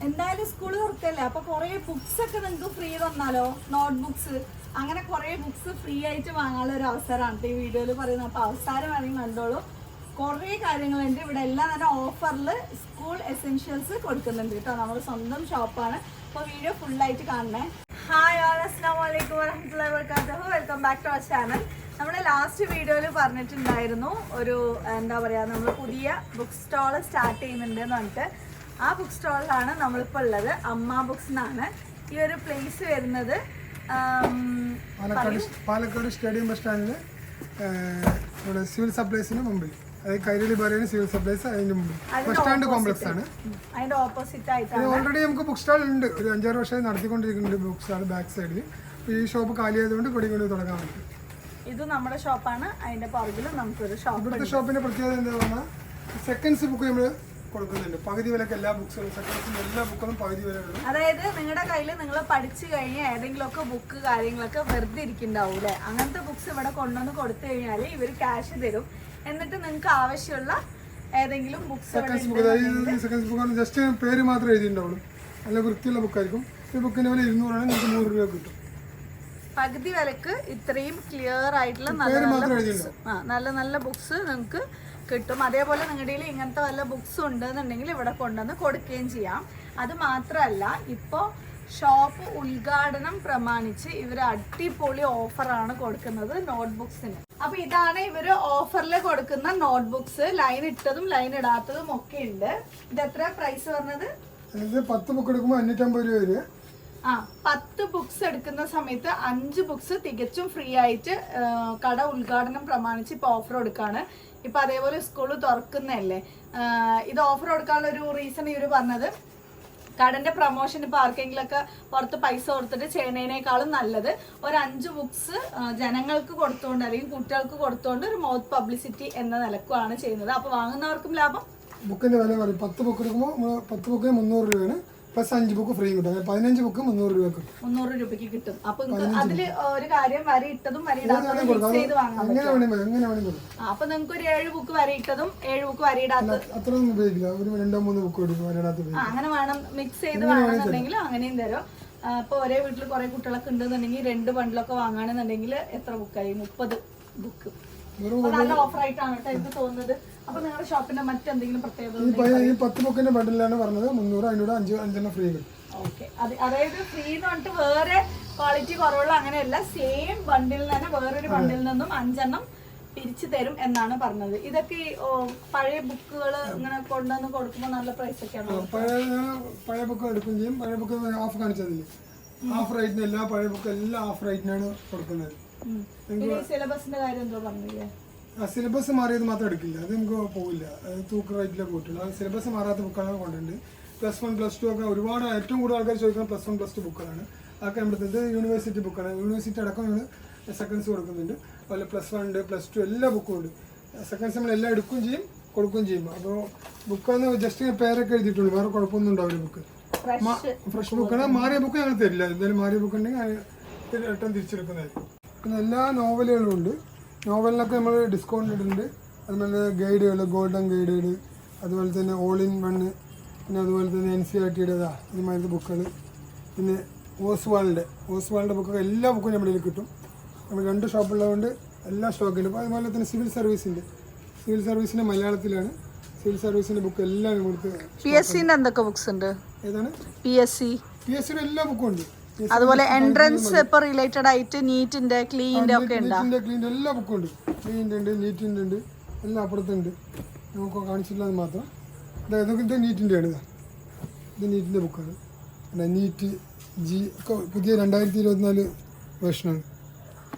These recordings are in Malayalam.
എന്തായാലും സ്കൂൾ തുറക്കല്ലേ, അപ്പൊ കുറെ ബുക്സ് ഒക്കെ നിങ്ങൾക്ക് ഫ്രീ തന്നാലോ? നോട്ട് ബുക്സ്, അങ്ങനെ കുറെ ബുക്സ് ഫ്രീ ആയിട്ട് വാങ്ങാനുള്ള ഒരു അവസരമാണ് ഈ വീഡിയോയിൽ പറയുന്നത്. അപ്പൊ അവസരം വേണമെങ്കിൽ കണ്ടോളൂ. കുറേ കാര്യങ്ങളുണ്ട് ഇവിടെ. എല്ലാം തന്നെ ഓഫറിൽ സ്കൂൾ എസെൻഷ്യൽസ് കൊടുക്കുന്നുണ്ട് കേട്ടോ. നമ്മുടെ സ്വന്തം ഷോപ്പാണ്. അപ്പോൾ വീഡിയോ ഫുള്ളായിട്ട് കാണണേ. ഹായ് ഓൾ, അസ്സലാമു അലൈക്കും വറഹ്മത്തുള്ളാഹി വബറകാതുഹു. Welcome back to our channel. നമ്മൾ ലാസ്റ്റ് വീഡിയോയിൽ പറഞ്ഞിട്ടുണ്ടായിരുന്നു ഒരു എന്താ പറയുക, നമ്മൾ പുതിയ ബുക്ക് സ്റ്റോൾ സ്റ്റാർട്ട് ചെയ്യുന്നുണ്ട് എന്ന് പറഞ്ഞിട്ട്. ആ ബുക്ക് സ്റ്റോളിലാണ് നമ്മളിപ്പോൾ ഉള്ളത്. അമ്മ ബുക്സ് എന്നാണ് ഈ ഒരു പ്ലേസ് വരുന്നത്. പാലക്കാട് സ്റ്റേഡിയം ബസ് സ്റ്റാൻഡിൽ സിവിൽ സപ്ലൈസിന് മുമ്പിൽ, അതായത് കൈരളി പറയുന്ന സിവിൽ സപ്ലൈസ് അതിന് മുമ്പിൽ ബസ് സ്റ്റാൻഡ് കോംപ്ലക്സ് ആണ്. അതിന്റെ ഓപ്പോസിറ്റ് ആയിട്ടാണ്. ഓൾറെഡി നമുക്ക് ബുക്ക് സ്റ്റാൾ ഉണ്ട്. ഒരു 5-6 വർഷമായി നടത്തിക്കൊണ്ടിരിക്കുന്നുണ്ട് ബുക്ക് സ്റ്റാൾ ബാക്ക് സൈഡിൽ. ഈ ഷോപ്പ് കാലിയായതുകൊണ്ട് ഇവിടെ കൊണ്ട് തുടങ്ങാൻ പറ്റും. ഇത് നമ്മുടെ ഷോപ്പാണ്. അതിന്റെ പുറകിലും നമുക്കൊരു ഷോപ്പ്. ഇവിടുത്തെ ഷോപ്പിന്റെ പ്രത്യേകത എന്താ പറഞ്ഞാൽ സെക്കൻഡ്സ് ബുക്ക് നമ്മൾ കൊടുക്കുന്നുണ്ട്. പകുതി വിലക്ക് എല്ലാ ബുക്സുകളും, സെക്കൻഡ്സിന്റെ എല്ലാ ബുക്കുകളും പകുതി വില വരും. അതായത് നിങ്ങളുടെ കയ്യിൽ നിങ്ങൾ പഠിച്ചു കഴിഞ്ഞാൽ ഏതെങ്കിലുമൊക്കെ ബുക്ക് കാര്യങ്ങളൊക്കെ വെറുതെ ഇരിക്കുന്നുണ്ടാവൂലേ, അങ്ങനത്തെ ബുക്സ് ഇവിടെ കൊണ്ടുവന്ന് കൊടുത്തു കഴിഞ്ഞാൽ ഇവർ ക്യാഷ് തരും. എന്നിട്ട് നിങ്ങൾക്ക് ആവശ്യമുള്ള ഏതെങ്കിലും ബുക്സ് സെക്കൻഡ്സ് ബുക്ക് ജസ്റ്റ് പേര് മാത്രമേ എഴുതിയിട്ടുണ്ടാവുള്ളൂ. നല്ല വൃത്തിയുള്ള ബുക്കായിരിക്കും. ഈ ബുക്കിന്റെ വില 200 ആണ്. നിങ്ങൾക്ക് 100 രൂപ കിട്ടും. പകുതി വിലക്ക് ഇത്രയും ക്ലിയർ ആയിട്ടുള്ള നല്ല നല്ല ബുക്സ് നിങ്ങൾക്ക് കിട്ടും. അതേപോലെ നിങ്ങളുടെ കയ്യിൽ ഇങ്ങനത്തെ വല്ല ബുക്സ് ഉണ്ടെന്നുണ്ടെങ്കിൽ ഇവിടെ കൊണ്ടുവന്ന് കൊടുക്കുകയും ചെയ്യാം. അത് മാത്രമല്ല, ഇപ്പോൾ ഷോപ്പ് ഉദ്ഘാടനം പ്രമാണിച്ച് ഇവർ അടിപൊളി ഓഫറാണ് കൊടുക്കുന്നത് നോട്ട് ബുക്സിന്. അപ്പൊ ഇതാണ് ഇവര് ഓഫറിൽ കൊടുക്കുന്ന നോട്ട് ബുക്സ്. ലൈൻ ഇട്ടതും ലൈൻ ഇടാത്തതും ഒക്കെ ഉണ്ട്. ഇത് എത്ര പ്രൈസ് പറഞ്ഞത്? 10 ബുക്ക് എടുക്കുമ്പോൾ 550 രൂപ വരും. 10 ബുക്സ് എടുക്കുന്ന സമയത്ത് 5 ബുക്സ് തികച്ചും ഫ്രീ ആയിട്ട് കട ഉദ്ഘാടനം പ്രമാണിച്ച് ഇപ്പൊ ഓഫർ കൊടുക്കാണ്. ഇപ്പൊ അതേപോലെ സ്കൂള് തുറക്കുന്നതല്ലേ, ഇത് ഓഫർ കൊടുക്കാനുള്ള ഒരു റീസൺ ഇവര് പറഞ്ഞത്, കടന്റെ പ്രൊമോഷൻ ഇപ്പൊ ആർക്കെങ്കിലും ഒക്കെ പുറത്ത് പൈസ കൊടുത്തിട്ട് ചെയ്യുന്നതിനേക്കാളും നല്ലത് ഒരു 5 ബുക്സ് ജനങ്ങൾക്ക് കൊടുത്തുകൊണ്ട് അല്ലെങ്കിൽ കുട്ടികൾക്ക് കൊടുത്തുകൊണ്ട് ഒരു മൗത്ത് പബ്ലിസിറ്റി എന്ന നിലക്കുമാണ് ചെയ്യുന്നത്. അപ്പൊ വാങ്ങുന്നവർക്കും ലാഭം. ബുക്കിന്റെ വില പറയും. 10 ബുക്ക് എടുക്കുമ്പോൾ 10 ബുക്കിന് 300 രൂപയാണ്. പ്ലസ് 5 ബുക്ക് ഫ്രീ കിട്ടും. 15 ബുക്ക് 300 രൂപ കിട്ടും. 300 രൂപയ്ക്ക് കിട്ടും. അപ്പൊ അതില് ഒരു കാര്യം വരി ഇട്ടതും വരി ഇടാത്തതും മിക്സ് ചെയ്ത് വാങ്ങാൻ പറ്റും. അപ്പൊ നിങ്ങൾക്ക് ഒരു 7 ബുക്ക് വരി ഇട്ടതും 7 ബുക്ക് വരി ഇടാത്തതും അത്രയൊന്നും ഉപയോഗിക്കില്ല. ഒരു 2-3 ബുക്ക് എടുക്കും വരി ഇടാത്തത്. അങ്ങനെ വേണം, മിക്സ് ചെയ്ത് വാങ്ങണമെന്നുണ്ടെങ്കിൽ അങ്ങനെയും തരും. ഇപ്പൊ ഒരേ വീട്ടിൽ കുറെ കുട്ടികളൊക്കെ ഉണ്ടെന്നുണ്ടെങ്കിൽ 2 ബണ്ടിലൊക്കെ വാങ്ങുകയാണെന്നുണ്ടെങ്കിൽ എത്ര ബുക്കായി? 30 ബുക്ക്. നല്ല ഓഫർ ആയിട്ടാണ് കേട്ടോ എനിക്ക് തോന്നുന്നത്. അപ്പൊ നിങ്ങളുടെ ഷോപ്പിന്റെ മറ്റെന്തെങ്കിലും പ്രത്യേകത? 10 ബുക്കിന്റെ ബണ്ടിലാണ് പറഞ്ഞത് 300. അതിനോട് 5 ഫ്രീ കിട്ടും. ഓക്കെ, അതായത് ഫ്രീ എന്ന് പറഞ്ഞിട്ട് വേറെ ക്വാളിറ്റി കുറവുള്ള അങ്ങനെയല്ല, സെയിം ബണ്ടിൽ തന്നെ വേറൊരു ബണ്ടിൽ നിന്നും 5 പിരിച്ചു തരും എന്നാണ് പറഞ്ഞത്. ഇതൊക്കെ പഴയ ബുക്കുകൾ ഇങ്ങനെ കൊണ്ടുവന്ന് കൊടുക്കുമ്പോൾ നല്ല പ്രൈസ് ഒക്കെയാണ്. പഴയ ബുക്ക് എടുക്കുകയും ചെയ്യും. പഴയ ബുക്ക് ഹാഫ് കാണിച്ചതില്ലേ, ഹാഫ് റേറ്റിന് എല്ലാ പഴയ ബുക്ക് എല്ലാം ഹാഫ് റേറ്റിനാണ് കൊടുക്കുന്നത്. സിലബസിന്റെ കാര്യം എന്തോ പറഞ്ഞില്ലേ? സിലബസ് മാറിയത് മാത്രം എടുക്കില്ല, അത് നമുക്ക് പോകില്ല. തൂക്ക് റേറ്റിലൊക്കെ പോയിട്ടുള്ളൂ. അത് സിലബസ് മാറാത്ത ബുക്കാണ് കൊണ്ടുണ്ട്. +1 +2 ഒക്കെ ഒരുപാട് ഏറ്റവും കൂടുതൽ ആൾക്കാർ ചോദിക്കുന്നത് +1 +2 ബുക്കുകളാണ്. അതൊക്കെ നമ്മുടെ യൂണിവേഴ്സിറ്റി ബുക്കാണ്. യൂണിവേഴ്സിറ്റി അടക്കം നമ്മൾ സെക്കൻഡ്സ് കൊടുക്കുന്നുണ്ട്. അതുപോലെ +1 +2 എല്ലാ ബുക്കും ഉണ്ട്. സെക്കൻഡ്സ് നമ്മൾ എല്ലാം എടുക്കുകയും ചെയ്യും കൊടുക്കുകയും ചെയ്യും. അപ്പോൾ ബുക്കാന്ന് ജസ്റ്റ് പേരൊക്കെ എഴുതിയിട്ടുള്ളൂ, വേറെ കുഴപ്പമൊന്നും ഉണ്ടാവില്ല. ബുക്ക് ഫ്രഷ് ബുക്കാണ്. മാറിയ ബുക്ക് ഞങ്ങൾ തരില്ല. എന്തായാലും മാറിയ ബുക്ക് ഉണ്ടെങ്കിൽ റിട്ടേൺ തിരിച്ചെടുക്കുന്നതായിരിക്കും. പിന്നെ എല്ലാ നോവലുകളും ഉണ്ട്. നോവലിനൊക്കെ നമ്മൾ ഡിസ്കൗണ്ട് ഇടുന്നുണ്ട്. അതുപോലെ ഗൈഡുകൾ, ഗോൾഡൻ ഗൈഡുകൾ, അതുപോലെ തന്നെ ഓൾ ഇൻ വൺ, പിന്നെ അതുപോലെ തന്നെ NCERTയുടെ ഇതുമാതിരി ബുക്കുകൾ, പിന്നെ ഓസ്വാളിൻ്റെ ബുക്കൊക്കെ എല്ലാ ബുക്കും നമ്മുടെ കയ്യിൽ കിട്ടും. നമ്മൾ 2 ഷോപ്പുള്ളതുകൊണ്ട് എല്ലാ സ്റ്റോക്കിലും. അതുപോലെ തന്നെ സിവിൽ സർവീസിൻ്റെ മലയാളത്തിലാണ്. സിവിൽ സർവീസിൻ്റെ ബുക്ക് എല്ലാം നമുക്ക്. PSCന്റെ എന്തൊക്കെ ബുക്സ് ഉണ്ട്? ഏതാണ്? PSCയുടെ എല്ലാ ബുക്കും ഉണ്ട്. അതുപോലെ എൻട്രൻസ് ഇപ്പൊ റിലേറ്റഡ് ആയിട്ട് നീറ്റിന്റെ ക്ലീനിന്റെ ഒക്കെ ഉണ്ട്. ക്ലീനിന്റെ എല്ലാ ബുക്കും ഉണ്ട്. ക്ലീനിന്റെ ഉണ്ട്, നീറ്റിന്റെ ഉണ്ട്, എല്ലാം അപ്പുറത്തുണ്ട്. നമുക്ക് കാണിച്ചിട്ടുള്ളത് മാത്രം. ഇത് നീറ്റിന്റെ ആണ്. ഇത് നീറ്റിന്റെ ബുക്കാണ്. നീറ്റ് ജി ഒക്കെ പുതിയ 2024 വേർഷനാണ്.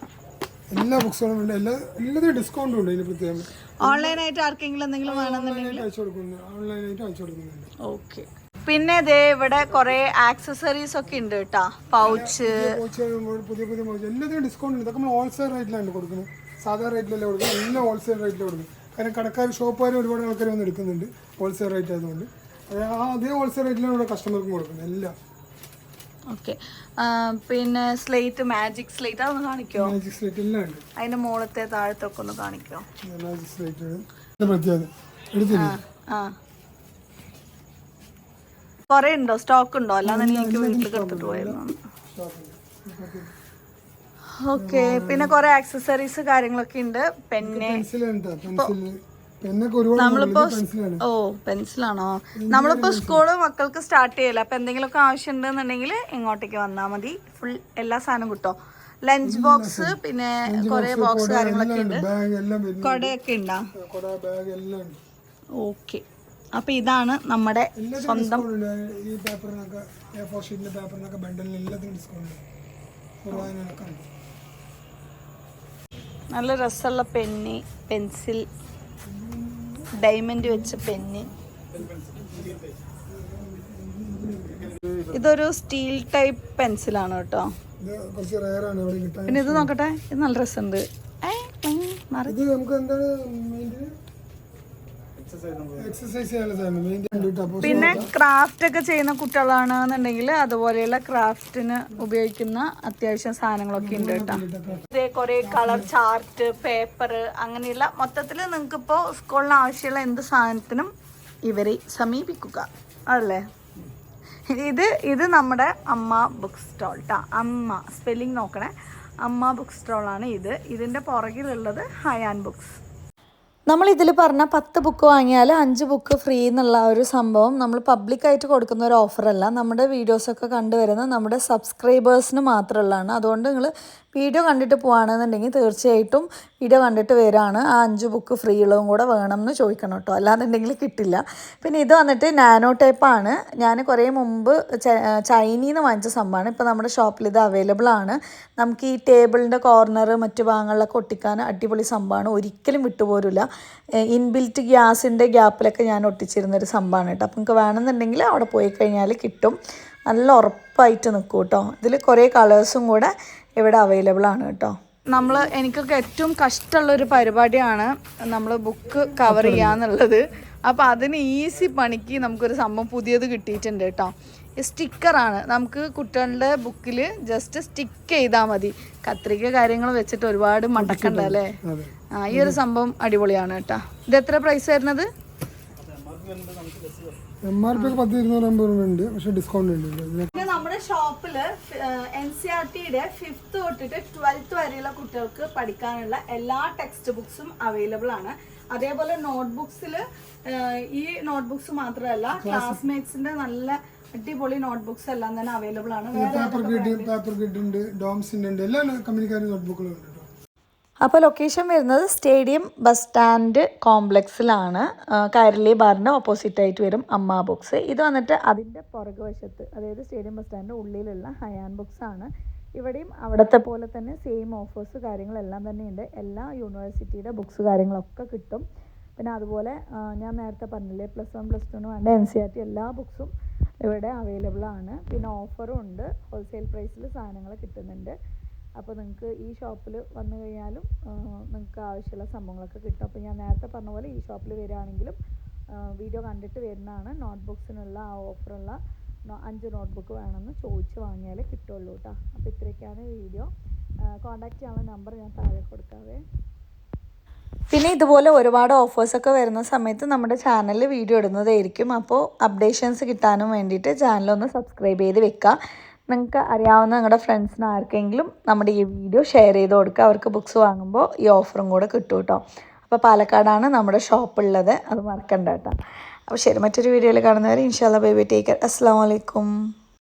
എല്ലാ ബുക്സുകളും ഉണ്ട്. എല്ലാത്തിനും ഡിസ്കൗണ്ടും ഉണ്ട്. ഇതിന് പ്രത്യേകം ഓൺലൈനായിട്ട് ആർക്കെങ്കിലും എന്തെങ്കിലും വേണമെന്നുണ്ടെങ്കിൽ അയച്ചു കൊടുക്കുന്നുണ്ട്. ഓക്കെ. പിന്നെ ഇതേ ഇവിടെ കുറെ ആക്സസറീസ് ഒക്കെ ഉണ്ട് കേട്ടോ. പൗച്ച്, പുതിയ എല്ലാത്തിനും ഡിസ്കൗണ്ട് ഉണ്ട്. ഇതൊക്കെ നമ്മൾ ഹോൾസെയിൽ റേറ്റിലാണ് കൊടുക്കുന്നത്. സാധാരണ റേറ്റിലല്ല കൊടുക്കുന്നത്, എല്ലാം ഹോൾസെയിൽ റേറ്റിൽ കൊടുക്കുന്നത്. കാരണം കടക്കാർ ഷോപ്പുകാർ ഒരുപാട് ആൾക്കാർ വന്ന് എടുക്കുന്നുണ്ട് ഹോൾസെയിൽ റേറ്റ് ആയതുകൊണ്ട്. അതേ ഹോൾസെയിൽ റേറ്റിലാണ് ഇവിടെ കസ്റ്റമർക്കും കൊടുക്കുന്നത് എല്ലാം. ഓക്കെ. പിന്നെ സ്ലേറ്റ്, മാജിക് സ്ലേറ്റ് അതൊന്ന് കാണിക്കോ? മാജിക് സ്ലേറ്റ് എല്ലാം ഉണ്ട്. അതിന്റെ മുകളത്തെ താഴത്തൊക്കെ ഒന്ന് കാണിക്കോ? മാജിക് സ്ലേറ്റ് പ്രത്യേകത എടുത്തില്ല. കുറെ ഉണ്ടോ, സ്റ്റോക്ക് ഉണ്ടോ? അല്ലാതെ എനിക്ക് വീട്ടിലേക്ക് എടുത്തിട്ട് പോയിരുന്നു. ഓക്കെ, പിന്നെ കുറെ ആക്സസറീസ് കാര്യങ്ങളൊക്കെ ഉണ്ട്. പെന്ന്, നമ്മളിപ്പോ പെൻസിലാണോ, നമ്മളിപ്പോ സ്കൂള് മക്കൾക്ക് സ്റ്റാർട്ട് ചെയ്യല. അപ്പൊ എന്തെങ്കിലുമൊക്കെ ആവശ്യം ഉണ്ടെന്നുണ്ടെങ്കിൽ ഇങ്ങോട്ടേക്ക് വന്നാൽ മതി. ഫുൾ എല്ലാ സാധനവും കിട്ടും. ലഞ്ച് ബോക്സ്, പിന്നെ കുറെ ബോക്സ് കാര്യങ്ങളൊക്കെ ഉണ്ട്. കൊടയൊക്കെ ഉണ്ടോ? ഓക്കെ, അപ്പൊ ഇതാണ് നമ്മുടെ സ്വന്തം. നല്ല രസമുള്ള പെന്ന്, പെൻസിൽ, ഡയമണ്ട് വെച്ച പെന്ന്. ഇതൊരു സ്റ്റീൽ ടൈപ്പ് പെൻസിലാണ് കേട്ടോ. പിന്നെ ഇത് നോക്കട്ടെ, ഇത് നല്ല രസമുണ്ട്. പിന്നെ ക്രാഫ്റ്റ് ഒക്കെ ചെയ്യുന്ന കുട്ടികളാണെന്നുണ്ടെങ്കിൽ അതുപോലെയുള്ള ക്രാഫ്റ്റിന് ഉപയോഗിക്കുന്ന അത്യാവശ്യം സാധനങ്ങളൊക്കെ ഉണ്ട് കേട്ടോ. ഇതേ കുറെ കളർ ചാർട്ട്, പേപ്പർ, അങ്ങനെയുള്ള മൊത്തത്തിൽ നിങ്ങൾക്ക് ഇപ്പോൾ സ്കൂളിന് ആവശ്യമുള്ള എന്ത് സാധനത്തിനും ഇവരെ സമീപിക്കുക അതല്ലേ. ഇത് നമ്മുടെ അമ്മ ബുക്ക് സ്റ്റോൾ കേട്ടോ. അമ്മ സ്പെല്ലിംഗ് നോക്കണേ, അമ്മ ബുക്ക് സ്റ്റോളാണ് ഇത്. ഇതിൻ്റെ പുറകിലുള്ളത് ഹയാൻ ബുക്സ്. നമ്മൾ ഇതിൽ പറഞ്ഞ 10 ബുക്ക് വാങ്ങിയാൽ 5 ബുക്ക് ഫ്രീ എന്നുള്ള ഒരു സംഭവം നമ്മൾ പബ്ലിക്കായിട്ട് കൊടുക്കുന്ന ഒരു ഓഫറല്ല. നമ്മുടെ വീഡിയോസൊക്കെ കണ്ടുവരുന്ന നമ്മുടെ സബ്സ്ക്രൈബേഴ്സിന് മാത്രമുള്ളതാണ്. അതുകൊണ്ട് നിങ്ങൾ വീഡിയോ കണ്ടിട്ട് പോകുകയാണെന്നുണ്ടെങ്കിൽ തീർച്ചയായിട്ടും വീഡിയോ കണ്ടിട്ട് വരികയാണ് ആ 5 ബുക്ക് ഫ്രീ ഉള്ളതും കൂടെ വേണമെന്ന് ചോദിക്കണം കേട്ടോ, അല്ലാന്നുണ്ടെങ്കിൽ കിട്ടില്ല. പിന്നെ ഇത് വന്നിട്ട് നാനോ ടൈപ്പാണ്. ഞാൻ കുറേ മുമ്പ് ചൈനയിൽ നിന്ന് വാങ്ങിച്ച സംഭവമാണ്. ഇപ്പോൾ നമ്മുടെ ഷോപ്പിൽ ഇത് അവൈലബിൾ ആണ്. നമുക്ക് ഈ ടേബിളിൻ്റെ കോർണർ മറ്റു ഭാഗങ്ങളിലൊക്കെ ഒട്ടിക്കാൻ അടിപൊളി സംഭവമാണ്, ഒരിക്കലും വിട്ടുപോരില്ല. ഇൻബിൽറ്റ് ഗ്യാസിൻ്റെ ഗ്യാപ്പിലൊക്കെ ഞാൻ ഒട്ടിച്ചിരുന്നൊരു സംഭവമാണ് കേട്ടോ. അപ്പം നിങ്ങൾക്ക് വേണമെന്നുണ്ടെങ്കിൽ അവിടെ പോയി കഴിഞ്ഞാൽ കിട്ടും, നല്ല ഉറപ്പായിട്ട് നിൽക്കും കേട്ടോ. ഇതിൽ കുറേ കളേഴ്സും കൂടെ ഇവിടെ അവൈലബിൾ ആണ് കേട്ടോ. എനിക്കൊക്കെ ഏറ്റവും കഷ്ടമുള്ളൊരു പരിപാടിയാണ് നമ്മൾ ബുക്ക് കവർ ചെയ്യാന്നുള്ളത്. അപ്പോൾ അതിന് ഈസി പണിക്ക് നമുക്കൊരു സംഭവം പുതിയത് കിട്ടിയിട്ടുണ്ട് കേട്ടോ. സ്റ്റിക്കറാണ്. നമുക്ക് കുട്ടികളുടെ ബുക്കിൽ ജസ്റ്റ് സ്റ്റിക്ക് ചെയ്താൽ മതി. കത്രിക കാര്യങ്ങൾ വെച്ചിട്ട് ഒരുപാട് മടക്കണ്ട അല്ലേ. ഈ ഒരു സംഭവം അടിപൊളിയാണ് കേട്ടോ. ഇത് എത്ര പ്രൈസ് വരുന്നത്? നമ്മുടെ ഷോപ്പില് NCERTയുടെ 5th തൊട്ടിട്ട് 12th വരെയുള്ള കുട്ടികൾക്ക് പഠിക്കാനുള്ള എല്ലാ ടെക്സ്റ്റ് ബുക്സും അവൈലബിൾ ആണ്. അതേപോലെ നോട്ട്ബുക്സിൽ ഈ നോട്ട്ബുക്സ് മാത്രമല്ല, ക്ലാസ്മേറ്റ്സിന്റെ നല്ല അടിപൊളി നോട്ട്ബുക്സ് എല്ലാം തന്നെ അവൈലബിൾ ആണ്. അപ്പോൾ ലൊക്കേഷൻ വരുന്നത് സ്റ്റേഡിയം ബസ് സ്റ്റാൻഡ് കോംപ്ലക്സിലാണ്. കൈരളി ബാറിൻ്റെ ഓപ്പോസിറ്റായിട്ട് വരും അമ്മ ബുക്സ്. ഇത് വന്നിട്ട് അതിൻ്റെ പുറകുവശത്ത്, അതായത് സ്റ്റേഡിയം ബസ് സ്റ്റാൻഡിൻ്റെ ഉള്ളിലുള്ള ഹയാൻ ബുക്സ് ആണ്. ഇവിടെയും അവിടുത്തെ പോലെ തന്നെ സെയിം ഓഫേഴ്സ് കാര്യങ്ങളെല്ലാം തന്നെയുണ്ട്. എല്ലാ യൂണിവേഴ്സിറ്റിയുടെ ബുക്സ് കാര്യങ്ങളൊക്കെ കിട്ടും. പിന്നെ അതുപോലെ ഞാൻ നേരത്തെ പറഞ്ഞില്ലേ, +1 +2 വേണ്ട NCERT എല്ലാ ബുക്സും ഇവിടെ അവൈലബിൾ ആണ്. പിന്നെ ഓഫറും ഉണ്ട്, ഹോൾസെയിൽ പ്രൈസിൽ സാധനങ്ങൾ കിട്ടുന്നുണ്ട്. അപ്പോൾ നിങ്ങൾക്ക് ഈ ഷോപ്പിൽ വന്നു കഴിഞ്ഞാലും നിങ്ങൾക്ക് ആവശ്യമുള്ള സംഭവങ്ങളൊക്കെ കിട്ടും. അപ്പോൾ ഞാൻ നേരത്തെ പറഞ്ഞ പോലെ ഈ ഷോപ്പിൽ വരികയാണെങ്കിലും വീഡിയോ കണ്ടിട്ട് വരുന്നതാണ്. നോട്ട്ബുക്സിനുള്ള ആ ഓഫറുള്ള 5 നോട്ട്ബുക്ക് വേണമെന്ന് ചോദിച്ച് വാങ്ങിയാലേ കിട്ടുള്ളൂ കേട്ടോ. അപ്പോൾ ഇത്രയൊക്കെയാണ് വീഡിയോ. കോൺടാക്റ്റ് ചെയ്യാനുള്ള നമ്പർ ഞാൻ താഴെ കൊടുക്കാവേ. പിന്നെ ഇതുപോലെ ഒരുപാട് ഓഫേഴ്സൊക്കെ വരുന്ന സമയത്ത് നമ്മുടെ ചാനലിൽ വീഡിയോ ഇടുന്നതായിരിക്കും. അപ്പോൾ അപ്ഡേഷൻസ് കിട്ടാനും വേണ്ടിയിട്ട് ചാനലൊന്ന് സബ്സ്ക്രൈബ് ചെയ്ത് വെക്കുക. നിങ്ങൾക്ക് അറിയാവുന്ന നിങ്ങളുടെ ഫ്രണ്ട്സിന് ആർക്കെങ്കിലും നമ്മുടെ ഈ വീഡിയോ ഷെയർ ചെയ്ത് കൊടുക്കുക. അവർക്ക് ബുക്സ് വാങ്ങുമ്പോൾ ഈ ഓഫറും കൂടെ കിട്ടും കേട്ടോ. അപ്പോൾ പാലക്കാടാണ് നമ്മുടെ ഷോപ്പുള്ളത്, അത് മറക്കണ്ട കേട്ടോ. അപ്പോൾ ശരി, മറ്റൊരു വീഡിയോയിൽ കാണുന്നവരെ ഇൻഷാല്ലാ ബൈ ബൈ, ടേക്ക് കെയർ, അസ്സലാമു അലൈക്കും.